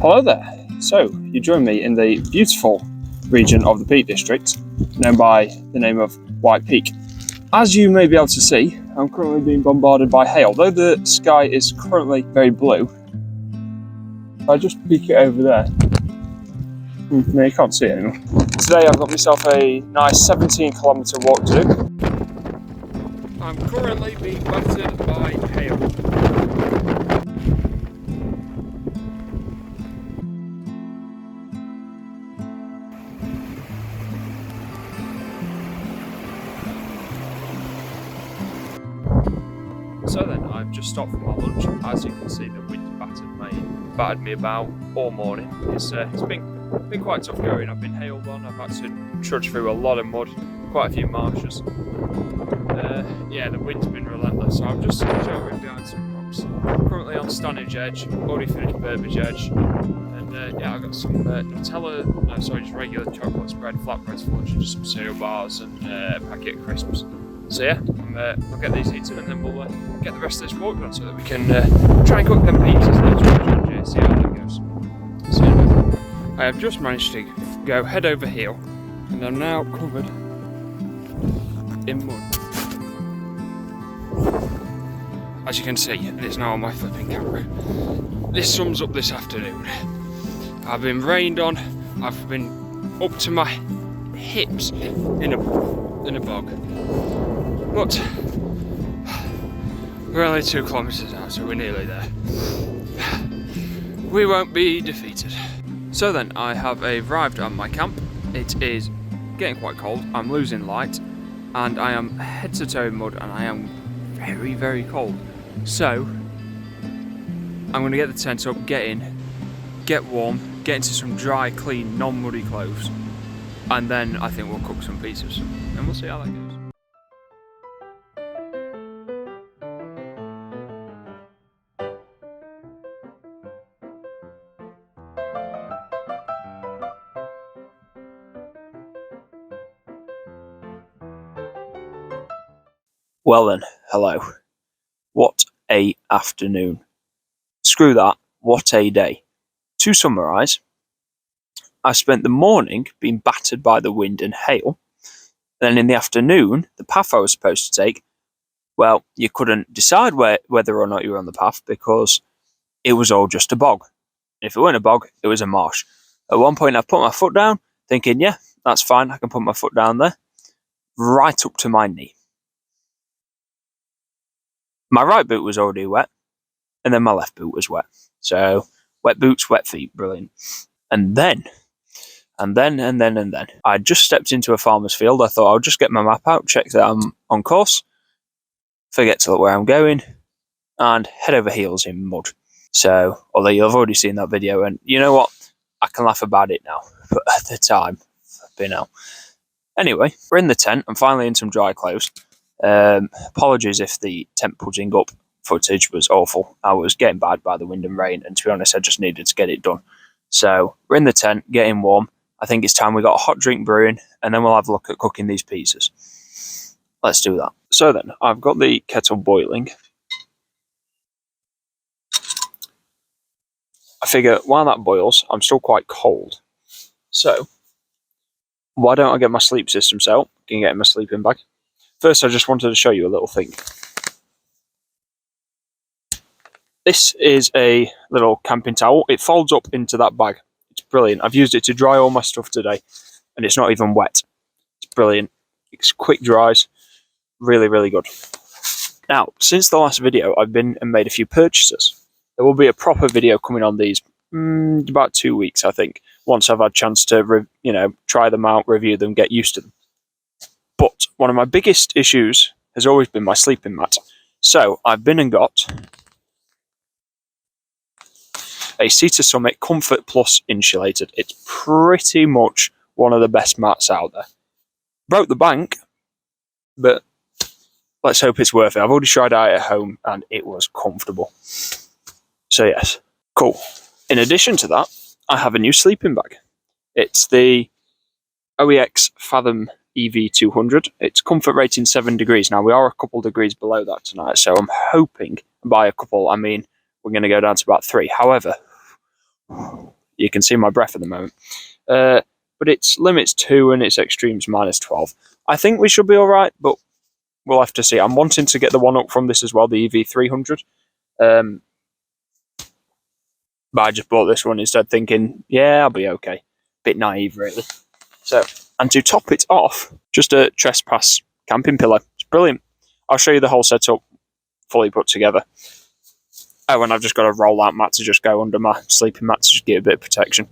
Hello there. So, you join me in the beautiful region of the Peak District, known by the name of White Peak. As you may be able to see, I'm currently being bombarded by hail. Though the sky is currently very blue, if I just peek it over there, no, you can't see it anymore. Today I've got myself a nice 17-kilometre walk to do. I'm currently being battered by hail. So then, I've just stopped for my lunch. As you can see, the wind battered me about all morning. It's been quite tough going. I've been hailed on. I've had to trudge through a lot of mud, quite a few marshes. Yeah, the wind's been relentless. So I'm just sheltering behind some rocks. Currently on Stanage Edge, already finished Burbage Edge, and yeah, I've got some just regular chocolate spread, flatbreads for lunch, and just some cereal bars and a packet of crisps. So yeah, I'll get these eaten and then we'll get the rest of this walk done so that we can try and cook them pizzas later on Trangia, see how that goes. So anyway, I have just managed to go head over heel and I'm now covered in mud. As you can see, and it's now on my flipping camera, this sums up this afternoon. I've been rained on, I've been up to my hips in a bog. But we're only 2 kilometres out, so we're nearly there. We won't be defeated. So then, I have arrived at my camp. It is getting quite cold, I'm losing light, and I am head to toe in mud, and I am very, very cold. So, I'm going to get the tent up, get in, get warm, get into some dry, clean, non-muddy clothes, and then I think we'll cook some pizzas, and we'll see how that goes. Well then, hello. What a afternoon. Screw that, what a day. To summarise, I spent the morning being battered by the wind and hail. Then in the afternoon, the path I was supposed to take, well, you couldn't decide whether or not you were on the path because it was all just a bog. And if it weren't a bog, it was a marsh. At one point I put my foot down, thinking, yeah, that's fine, I can put my foot down there. Right up to my knee. My right boot was already wet, and then my left boot was wet. So, wet boots, wet feet, brilliant. And then, I just stepped into a farmer's field. I thought I'll just get my map out, check that I'm on course, forget to look where I'm going, and head over heels in mud. So, although you've already seen that video, and you know what? I can laugh about it now, but at the time, flipping hell. Anyway, we're in the tent. I'm finally in some dry clothes. Apologies if the tent putting up footage was awful. I was getting bad by the wind and rain, and to be honest, I just needed to get it done. So we're in the tent, getting warm. I think it's time we got a hot drink brewing, and then we'll have a look at cooking these pizzas. Let's do that. So then, I've got the kettle boiling. I figure while that boils, I'm still quite cold. So, why don't I get my sleep system set up? Can get in my sleeping bag. First, I just wanted to show you a little thing. This is a little camping towel. It folds up into that bag. It's brilliant. I've used it to dry all my stuff today, and it's not even wet. It's brilliant. It's quick dries. Really, really good. Now, since the last video, I've been and made a few purchases. There will be a proper video coming on these about 2 weeks, I think, once I've had a chance to, try them out, review them, get used to them. But one of my biggest issues has always been my sleeping mat. So I've been and got a Cedar Summit Comfort Plus insulated. It's pretty much one of the best mats out there. Broke the bank, but let's hope it's worth it. I've already tried it out at home and it was comfortable. So yes, cool. In addition to that, I have a new sleeping bag. It's the OEX Fathom EV200. It's comfort rating 7 degrees. Now we are a couple degrees below that tonight, so I'm hoping, by a couple I mean we're going to go down to about 3. However, You can see my breath at the moment. But it's limits 2 and its extremes -12. I think we should be alright, but we'll have to see. I'm wanting to get the one up from this as well, the EV300. But I just bought this one instead, thinking, yeah, I'll be okay. Bit naive, really. So, and to top it off, just a trespass camping pillow. It's brilliant. I'll show you the whole setup fully put together. Oh, and I've just got a roll-out mat to just go under my sleeping mat to just get a bit of protection.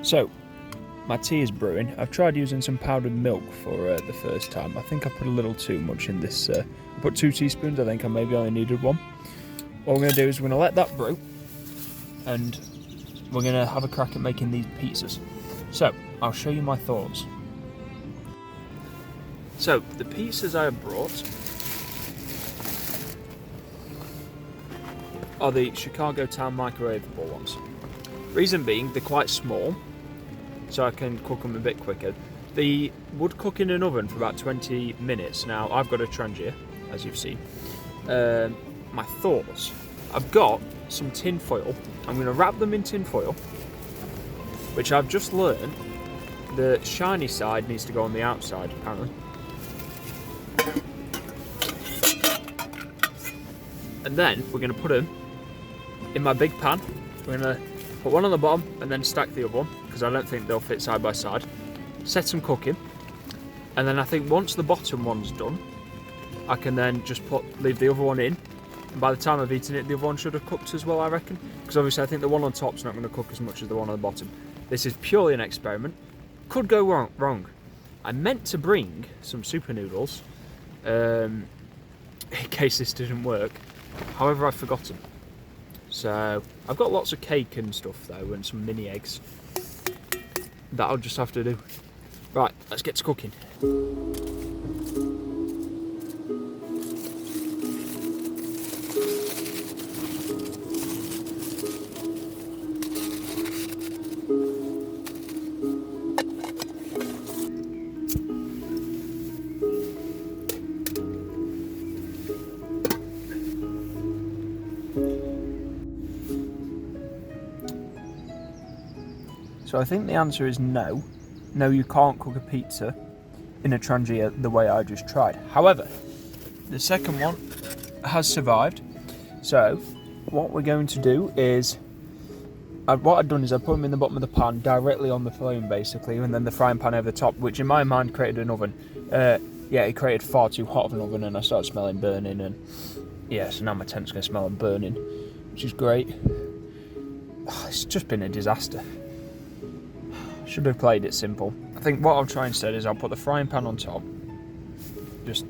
So, my tea is brewing. I've tried using some powdered milk for the first time. I think I put a little too much in this. I put 2 teaspoons, I think I maybe only needed 1. What we're going to do is we're going to let that brew, and we're going to have a crack at making these pizzas. So, I'll show you my thoughts. So, the pizzas I have brought are the Chicago Town microwavable ones. Reason being, they're quite small, so I can cook them a bit quicker. They would cook in an oven for about 20 minutes. Now, I've got a Trangia, as you've seen. My thoughts. I've got some tin foil. I'm going to wrap them in tin foil, which I've just learned the shiny side needs to go on the outside, apparently. And then we're going to put them in my big pan. We're going to put one on the bottom and then stack the other one, because I don't think they'll fit side by side. Set them cooking, and then I think once the bottom one's done, I can then just leave the other one in, and by the time I've eaten it, the other one should have cooked as well, I reckon. Because obviously I think the one on top's not going to cook as much as the one on the bottom. This is purely an experiment. Could go wrong. I meant to bring some super noodles, in case this didn't work. However, I've forgotten. So, I've got lots of cake and stuff though, and some mini eggs. That I'll just have to do. Right, let's get to cooking. So I think the answer is no. No, you can't cook a pizza in a Trangia the way I just tried. However, the second one has survived. So what we're going to do is, what I've done is I put them in the bottom of the pan directly on the flame basically, and then the frying pan over the top, which in my mind created an oven. Yeah, it created far too hot of an oven, and I started smelling burning, and yeah, so now my tent's going to smell of burning, which is great. It's just been a disaster. Should have played it simple. I think what I'll try instead is I'll put the frying pan on top, just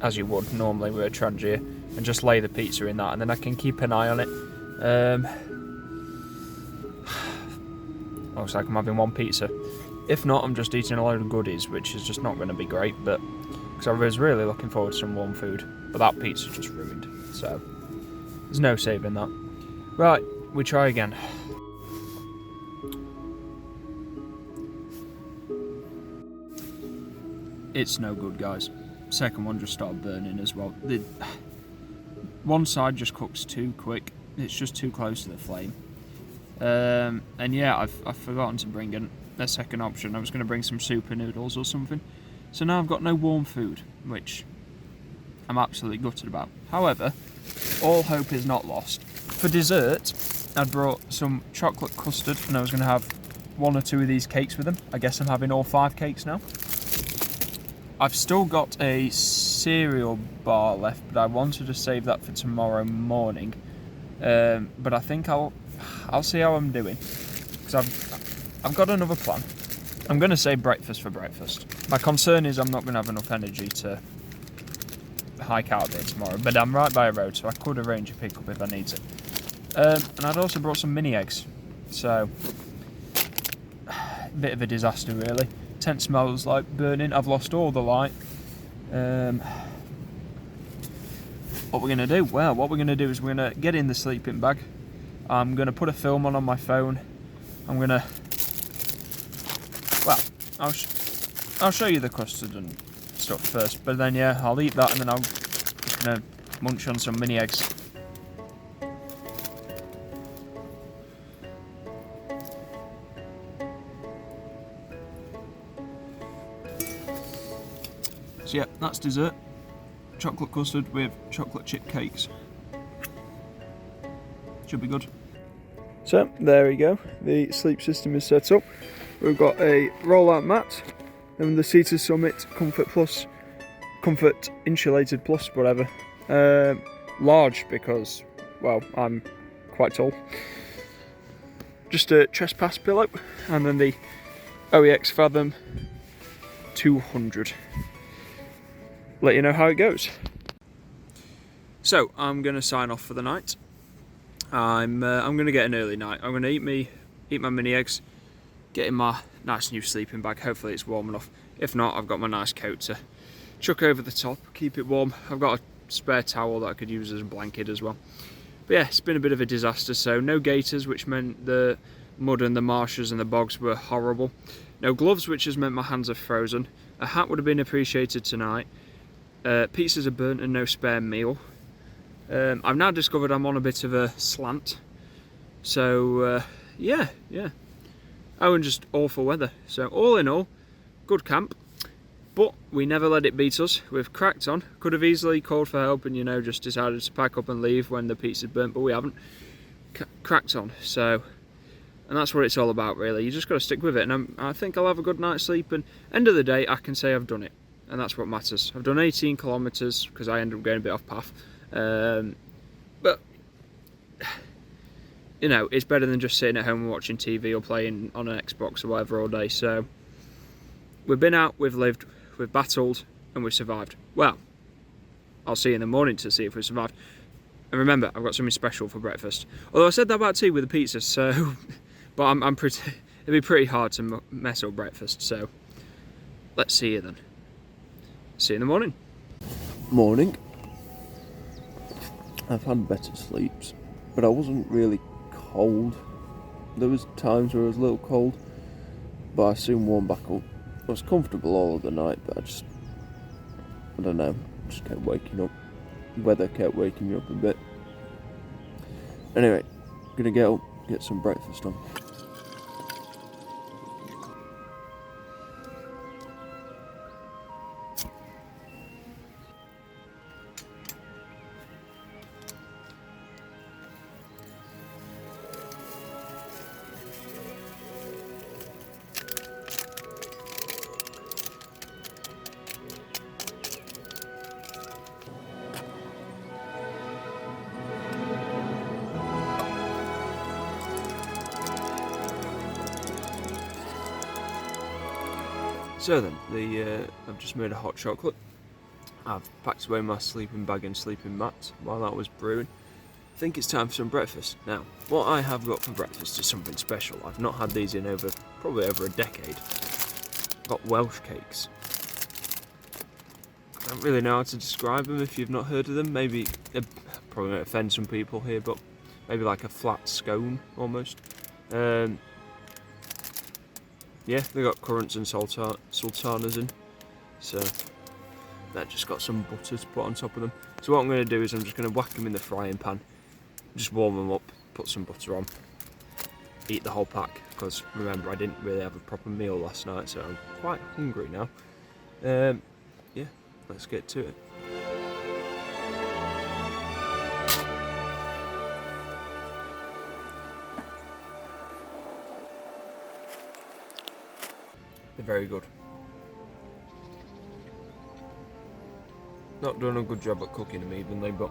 as you would normally with a Trangia, and just lay the pizza in that, and then I can keep an eye on it. Looks like I'm having one pizza. If not, I'm just eating a load of goodies, which is just not going to be great, but because I was really looking forward to some warm food, but that pizza just ruined, so there's no saving that. Right, we try again. It's no good, guys. Second one just started burning as well. The one side just cooks too quick. It's just too close to the flame. And yeah, I've forgotten to bring in a second option. I was going to bring some super noodles or something. So now I've got no warm food, which I'm absolutely gutted about. However, all hope is not lost. For dessert, I brought some chocolate custard, and I was going to have 1 or 2 of these cakes with them. I guess I'm having all 5 cakes now. I've still got a cereal bar left, but I wanted to save that for tomorrow morning. But I think I'll see how I'm doing, because I've got another plan. I'm going to say breakfast for breakfast. My concern is I'm not going to have enough energy to hike out there tomorrow, but I'm right by a road, so I could arrange a pickup if I need to. And I'd also brought some mini eggs. So, a bit of a disaster really. Tent smells like burning. I've lost all the light. What we're going to do? Well, what we're going to do is we're going to get in the sleeping bag. I'm going to put a film on my phone. I'm going to... Well, I'll show you the custard and stuff first. But then, yeah, I'll eat that and then I'm going to munch on some mini eggs. So yeah, that's dessert. Chocolate custard with chocolate chip cakes. Should be good. So there we go. The sleep system is set up. We've got a rollout mat and the Seater Summit Comfort Insulated Plus, whatever. Large because, well, I'm quite tall. Just a trespass pillow and then the OEX Fathom 200. Let you know how it goes. So I'm going to sign off for the night. I'm going to get an early night. I'm going to eat my mini eggs, get in my nice new sleeping bag. Hopefully it's warm enough. If not, I've got my nice coat to chuck over the top, keep it warm. I've got a spare towel that I could use as a blanket as well. But yeah, it's been a bit of a disaster. So no gaiters, which meant the mud and the marshes and the bogs were horrible. No gloves, which has meant my hands are frozen. A hat would have been appreciated tonight. Pizzas are burnt and no spare meal. I've now discovered I'm on a bit of a slant. So yeah. Oh, and just awful weather. So all in all, good camp. But we never let it beat us. We've cracked on. Could have easily called for help and, you know, just decided to pack up and leave when the pizza's burnt, but we haven't. Cracked on. So, and that's what it's all about really. You just got to stick with it. And I think I'll have a good night's sleep. And end of the day, I can say I've done it. And that's what matters. I've done 18 kilometres because I ended up going a bit off path. But, you know, it's better than just sitting at home and watching TV or playing on an Xbox or whatever all day. So, we've been out, we've lived, we've battled, and we've survived. Well, I'll see you in the morning to see if we've survived. And remember, I've got something special for breakfast. Although I said that about tea with the pizza, so... But I'm pretty... It'd be pretty hard to mess up breakfast, so... Let's see you then. See you in the morning. Morning. I've had better sleeps, but I wasn't really cold. There was times where I was a little cold, but I soon warmed back up. I was comfortable all of the night, but I don't know, just kept waking up. The weather kept waking me up a bit. Anyway, gonna get up, get some breakfast on. So then, I've just made a hot chocolate. I've packed away my sleeping bag and sleeping mat while that was brewing. I think it's time for some breakfast. Now, what I have got for breakfast is something special. I've not had these in probably over a decade. I've got Welsh cakes. I don't really know how to describe them if you've not heard of them. Maybe, probably might offend some people here, but maybe like a flat scone almost. Yeah, they got currants and sultanas in, so that just got some butter to put on top of them. So what I'm going to do is I'm just going to whack them in the frying pan, just warm them up, put some butter on, eat the whole pack, because remember I didn't really have a proper meal last night, so I'm quite hungry now. Yeah, let's get to it. They're very good. Not done a good job at cooking them evenly, but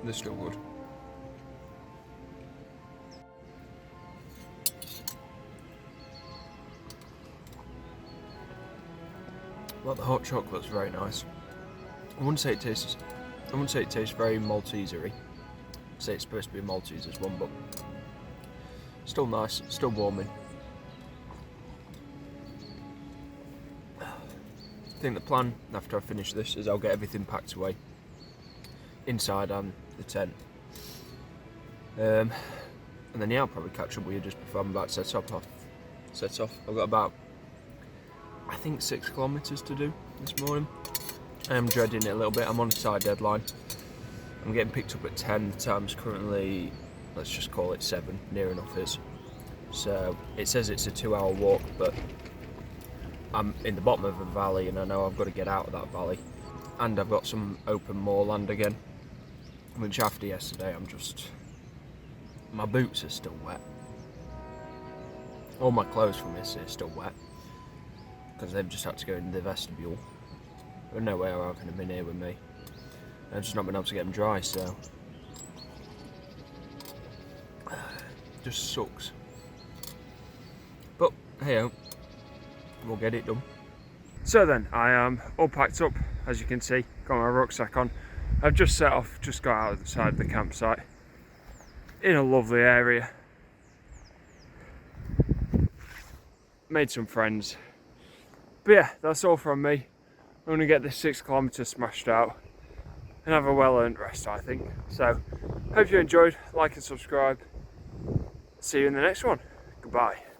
they're still good. Well, the hot chocolate's very nice. I wouldn't say it tastes very Malteser-y. say it's supposed to be a Maltese, this one, but still nice, still warming. I think the plan after I finish this is I'll get everything packed away, inside and the tent. And then yeah, I'll probably catch up with you just before I'm about to set off. I've got about, I think, 6 kilometres to do this morning. I am dreading it a little bit. I'm on a tight deadline. I'm getting picked up at 10. The time's currently, let's just call it 7, near enough is. So it says it's a 2-hour walk, but I'm in the bottom of a valley and I know I've got to get out of that valley. And I've got some open moorland again, which after yesterday my boots are still wet. All my clothes from this are still wet because they've just had to go in the vestibule. There's no way I'm having them in here with me. I've just not been able to get them dry, so just sucks. But hey, we'll get it done. So then, I am all packed up, as you can see, got my rucksack on. I've just set off, just got out of the side of the campsite, in a lovely area. Made some friends. But yeah, that's all from me. I'm going to get this 6 kilometres smashed out and have a well-earned rest, I think. So, hope you enjoyed. Like and subscribe. See you in the next one. Goodbye.